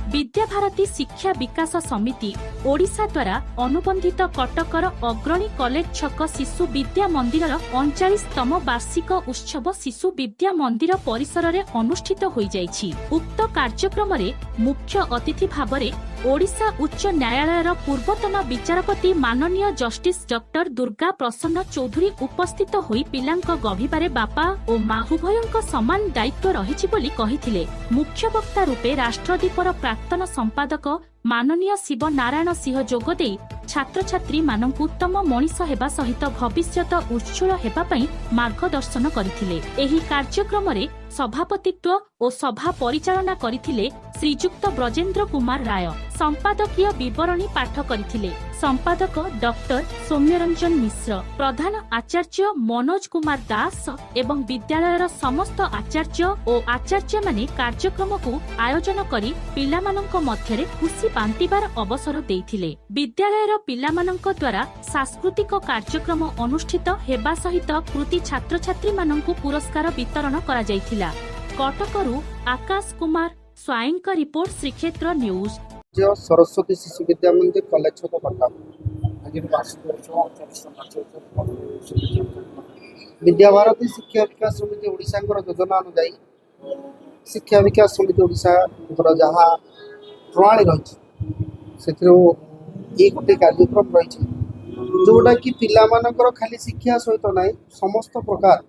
विद्याभारती शिक्षा विकास समिति ओडिशा द्वारा अनुबंधित कटकर अग्रणी कॉलेज छक शिशु विद्या मंदिर 39तम वार्षिक उत्सव शिशु विद्या मंदिर परिसर में अनुष्ठित होई जाइछि। उक्त कार्यक्रम रे मुख्य अतिथि भावरे ओडिशा उच्च न्यायालयर पूर्वतन विचारपति माननीय जस्टिस डॉक्टर दुर्गा प्रसन्न चौधरी उपस्थित होई पिलांक गभिबारे बापा और माँ उभयंक समान दायित्व रहिछि बोली कहिथिले। मुख्य वक्ता रूपे राष्ट्रदीपर प्राक्तन संपादक माननीय शिव नारायण सिंह जोगदे छात्र छात्री मानक उत्तम मनीष हेबा सहित भविष्यत उज्ज्वल हेबा पई मार्गदर्शन करथिले। एही कार्यक्रम रे सभापतित्व और सभा परिचालना करथिले श्रीजुक्त ब्रजेंद्र कुमार राय। संपादकीय विवरणी पाठ करथिले संपादक डॉक्टर सौम्यरंजन मिश्र, प्रधान आचार्य मनोज कुमार दास एवं विद्यालयर समस्त आचार्य और आचार्य माने कार्यक्रम को आयोजन करी पिलामानंक मध्यरे खुशी बांटिबार अवसर देइथिले। विद्यालयर पिलामानंक द्वारा सांस्कृतिक कार्यक्रम अनुष्ठित हेबा सहित कृति छात्र छात्री मानंकु पुरस्कार वितरण करा जायथिला। कटकरू आकाश कुमार स्वाईं का रिपोर्ट श्रीक्षेत्र न्यूज। सरस्वती शिशु विद्या मंदिर कॉलेज छक कटक विद्याभारती शिक्षा विकास समिति ओडिशा योजना अनुजाई शिक्षा विकास समिति ओडिशा जहाँ प्रणाली रही गोटे कार्यक्रम रही जोटा कि पिलामानकर खाली शिक्षा सहित ना समस्त प्रकार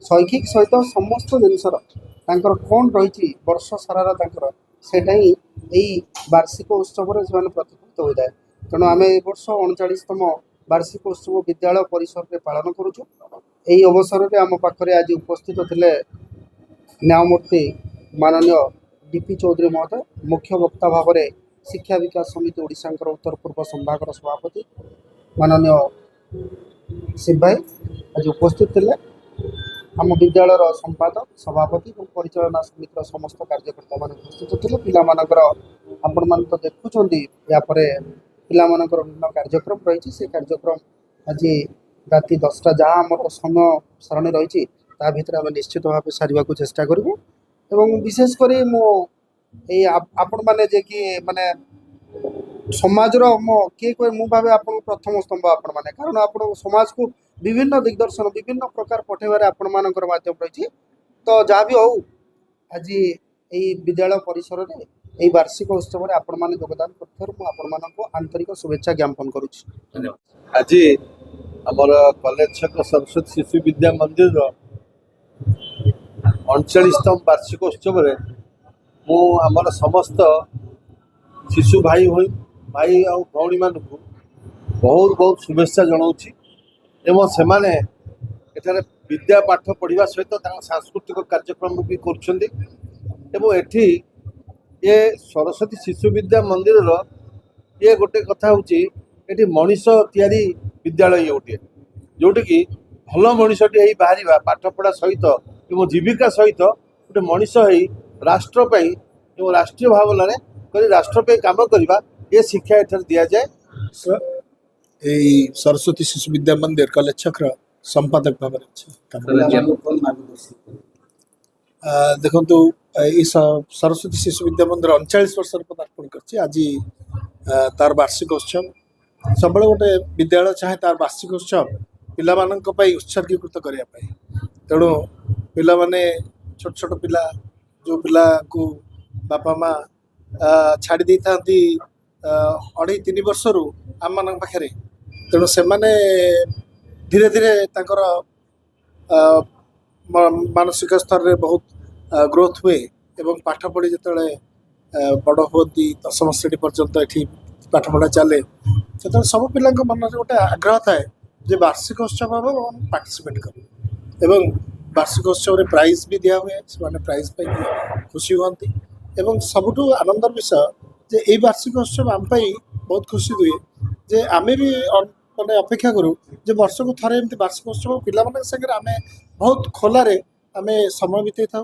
शैक्षिक सहित समस्त जिनसर कौन रही वर्ष सारार सेटा ही यही वार्षिक उत्सव से प्रतिफलित होता है। तेणु आम वर्ष 39तम वार्षिक उत्सव विद्यालय परिसर में पालन करुचु। यही अवसर में आम पाखे आज उपस्थित थे न्यायमूर्ति माननीय डीपी चौधरी महोदय, मुख्य वक्ता भाव में शिक्षा विकास समिति ओडिशा उत्तर पूर्व संभाग सभापति माननीय शिव भाई आज उपस्थित थे। आम विद्यालय संपादक सभापति और परिचालना समितिर समस्त कार्यकर्ता मान उपस्थित थे। पिलामानकर आपण मान तो देखुं यापर पिलामानकर विभिन्न कार्यक्रम रही से कार्यक्रम आज राति 10टा जहाँ आम समय सारणी रही भितर आम निश्चित भाव सारे को चेष्टा करूँ। एवं विशेषकर आपण मैंने जे कि माने समाजर मो किए कहे मु भावे आप प्रथम स्तंभ आपण मैंने कारण आप समाज को विभिन्न दिग्दर्शन विभिन्न प्रकार पठेबार आपण मानकर माध्यम रही। तो जहाँ भी हो आज यही विद्यालय परिसर में यही वार्षिक उत्सव में आपण मैंने योगदान कर आंतरिक शुभेच्छा ज्ञापन करुच्ची। आज आमर कॉलेज छक सरस्वती शिशु विद्या मंदिर 39तम वार्षिक उत्सव में मु आमर समस्त शिशु भाई भाई और भौणी मान बहुत बहुत शुभेच्छा जनाऊँगी। एवं सेमाने एठारे विद्या पाठ पढ़ा सहित सांस्कृतिक कार्यक्रम भी कर ये सरस्वती शिशु विद्या मंदिर ये गोटे कथा होती मनीष तैयारी विद्यालय गोटे जोटि कि भल मनीषटी बाहर पाठ पढ़ा सहित एवं जीविका सहित गोटे मनीष राष्ट्रपाई एवं राष्ट्रीय भावना कर राष्ट्रपाई काम करवा ये शिक्षा एठारे दि जाए। सरस्वती शिशु विद्या मंदिर कॉलेज छक्र संपादक भाव देखु सरस्वती शिशु विद्या मंदिर 39 वर्ष पदार्पण कर आज तार वार्षिक उत्सव सब गोटे विद्यालय चाहे तार वार्षिक उत्सव पिला उत्सर्गीकृत करने तेणु पिला माने छोट छोट पिला जो पिला को बापा माँ छाड़ी दे था 2.5-3 वर्ष आम मान पाखे तेणु से धीरे धीरे मानसिक स्तर में बहुत ग्रोथ हुए एवं पाठ पढ़ी जो बड़ होती 10वीं श्रेणी पर्यंत ये पाठ पढ़ा चले से सब पिला मन में गोटे आग्रह थाए जे वार्षिक उत्सव हम पार्टिसिपेट करूँ वार्षिक उत्सव में प्राइज भी दिया हुए से प्राइज पाई खुशी हमें एवं सबुठू आनंद विषय जे यही वार्षिक उत्सव आम बहुत खुशी हुए जे आमे भी मैंने अपेक्षा करूँ जे वर्ष को थरे एमती वार्षिक उत्सव पिला संगे आमे बहुत खोलारे आमे समय बिताई था।